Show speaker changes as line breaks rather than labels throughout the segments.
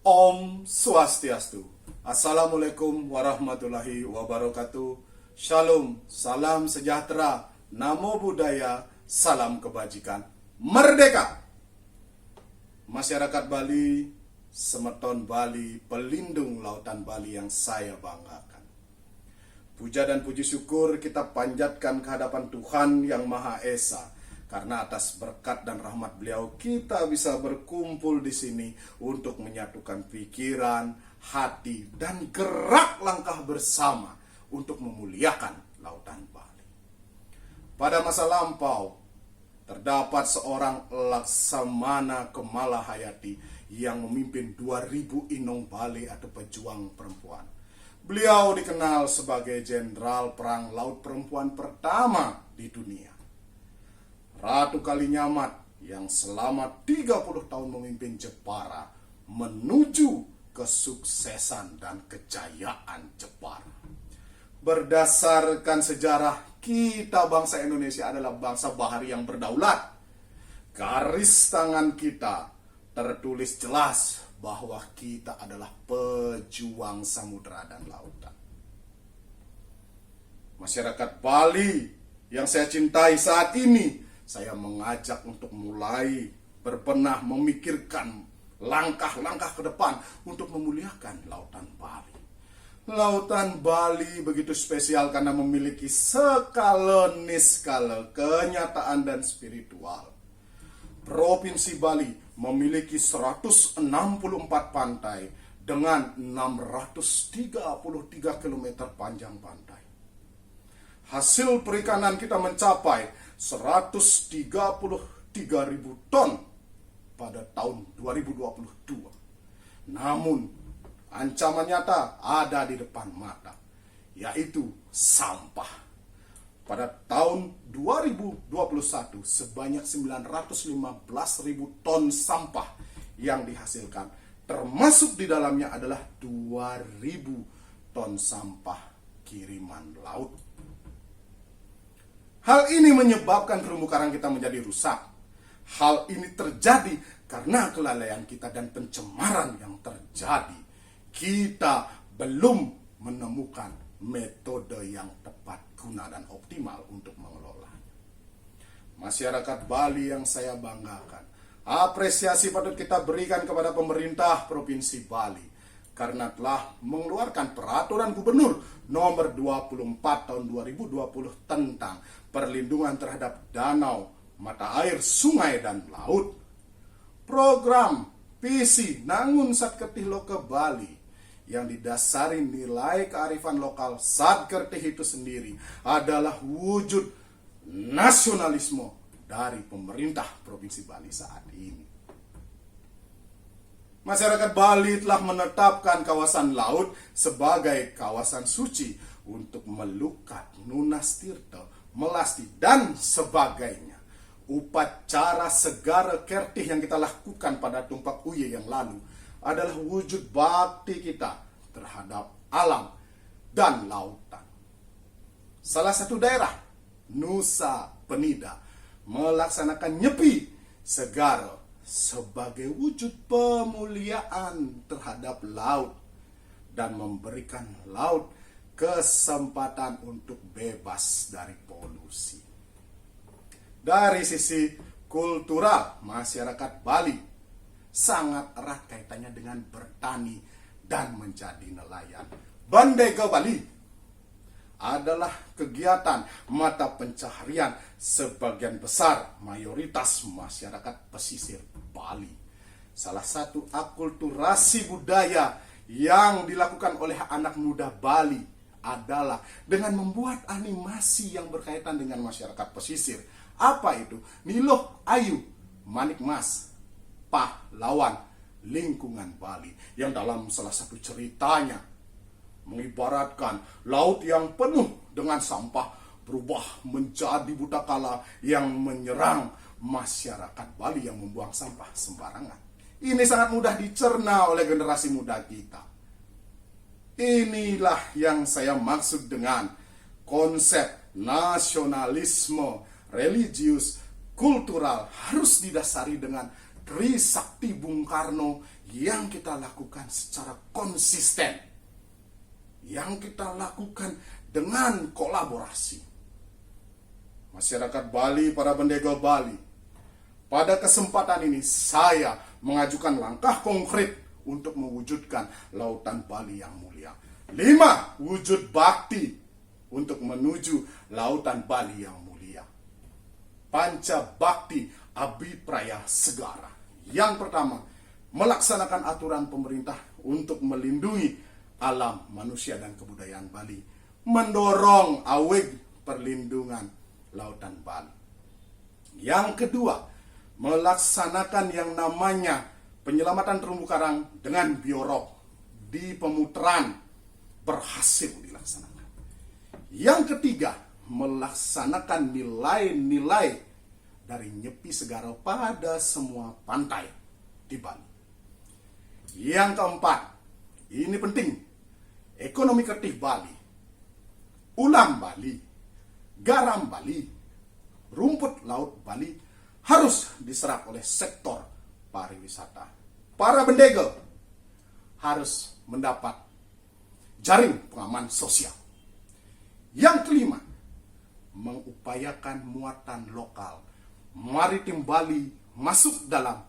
Om Swastiastu. Assalamualaikum warahmatullahi wabarakatuh. Shalom, salam sejahtera, namo buddhaya, salam kebajikan. Merdeka! Masyarakat Bali, Semeton Bali, pelindung lautan Bali yang saya banggakan. Puja dan puji syukur kita panjatkan kehadapan Tuhan yang Maha Esa. Karena atas berkat dan rahmat beliau kita bisa berkumpul di sini untuk menyatukan pikiran, hati, dan gerak langkah bersama untuk memuliakan lautan Bali. Pada masa lampau, terdapat seorang Laksamana Kemalahayati yang memimpin 2000 Inong Bali atau pejuang perempuan. Beliau dikenal sebagai jenderal perang laut perempuan pertama di dunia. Ratu Kalinyamat yang selama 30 tahun memimpin Jepara menuju kesuksesan dan kejayaan Jepara. Berdasarkan sejarah, kita bangsa Indonesia adalah bangsa bahari yang berdaulat. Garis tangan kita tertulis jelas bahwa kita adalah pejuang samudera dan lautan. Masyarakat Bali yang saya cintai saat ini, saya mengajak untuk mulai berbenah memikirkan langkah-langkah ke depan untuk memuliakan lautan Bali. Lautan Bali begitu spesial karena memiliki skala kenyataan dan spiritual. Provinsi Bali memiliki 164 pantai dengan 633 km panjang pantai. Hasil perikanan kita mencapai 133.000 ton pada tahun 2022. Namun, ancaman nyata ada di depan mata, yaitu sampah. Pada tahun 2021, sebanyak 915.000 ton sampah yang dihasilkan, termasuk di dalamnya adalah 2.000 ton sampah kiriman laut. Hal ini menyebabkan terumbu karang kita menjadi rusak. Hal ini terjadi karena kelalaian kita dan pencemaran yang terjadi. Kita belum menemukan metode yang tepat guna dan optimal untuk mengelolanya. Masyarakat Bali yang saya banggakan, apresiasi patut kita berikan kepada pemerintah Provinsi Bali karena telah mengeluarkan peraturan gubernur nomor 24 tahun 2020 tentang perlindungan terhadap danau, mata air, sungai, dan laut. Program Visi Nangun Satkertih Loke Bali yang didasari nilai kearifan lokal Satkertih itu sendiri adalah wujud nasionalisme dari pemerintah Provinsi Bali saat ini. Masyarakat Bali telah menetapkan kawasan laut sebagai kawasan suci untuk melukat, Nunas Tirta, Melasti, dan sebagainya. Upacara Segara Kertih yang kita lakukan pada Tumpak Uye yang lalu adalah wujud bakti kita terhadap alam dan lautan. Salah satu daerah, Nusa Penida, melaksanakan Nyepi Segara sebagai wujud pemuliaan terhadap laut dan memberikan laut kesempatan untuk bebas dari polusi. Dari sisi kultural, masyarakat Bali sangat erat kaitannya dengan bertani dan menjadi nelayan. Bandega Bali adalah kegiatan mata pencaharian sebagian besar mayoritas masyarakat pesisir Bali. Salah satu akulturasi budaya yang dilakukan oleh anak muda Bali adalah dengan membuat animasi yang berkaitan dengan masyarakat pesisir. Apa itu? Niloh Ayu, Manik Mas, pahlawan lingkungan Bali, yang dalam salah satu ceritanya mengibaratkan laut yang penuh dengan sampah berubah menjadi butakala yang menyerang masyarakat Bali yang membuang sampah sembarangan. Ini sangat mudah dicerna oleh generasi muda kita. Inilah yang saya maksud dengan konsep nasionalisme religius kultural harus didasari dengan Trisakti Bung Karno yang kita lakukan secara konsisten, yang kita lakukan dengan kolaborasi. Masyarakat Bali, para pendega Bali, pada kesempatan ini saya mengajukan langkah konkret untuk mewujudkan Lautan Bali yang mulia. 5 wujud bakti untuk menuju Lautan Bali yang mulia. Panca Bakti Abipraya Segara. Yang pertama, melaksanakan aturan pemerintah untuk melindungi alam, manusia, dan kebudayaan Bali. Mendorong aweg perlindungan Lautan Bali. Yang kedua, melaksanakan yang namanya penyelamatan terumbu karang dengan biorok di Pemutaran berhasil dilaksanakan. Yang ketiga, melaksanakan nilai-nilai dari Nyepi Segara pada semua pantai di Bali. Yang keempat, ini penting, ekonomi kreatif Bali, ulam Bali, garam Bali, rumput laut Bali harus diserap oleh sektor pariwisata. Para pendega harus mendapat jaring pengaman sosial. Yang kelima, mengupayakan muatan lokal maritim Bali masuk dalam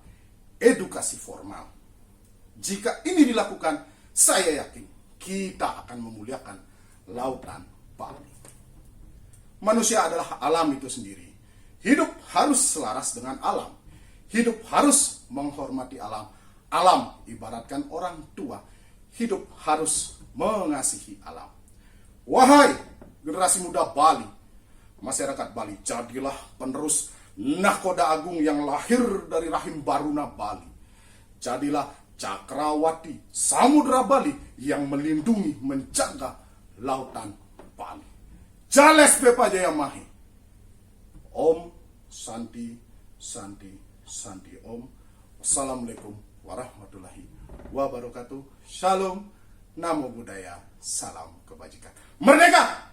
edukasi formal. Jika ini dilakukan, saya yakin kita akan memuliakan Lautan Bali. Manusia adalah alam itu sendiri. Hidup harus selaras dengan alam. Hidup harus menghormati alam. Alam ibaratkan orang tua. Hidup harus mengasihi alam. Wahai generasi muda Bali, masyarakat Bali, jadilah penerus nahkoda agung yang lahir dari rahim Baruna Bali. Jadilah cakrawati Samudra Bali yang melindungi, menjaga Lautan Bali. Jales Bepa Jaya Mahi. Om Santi Santi Santi Om. Wassalamualaikum warahmatullahi wabarakatuh. Shalom. Namo Buddhaya, salam kebajikan. Merdeka!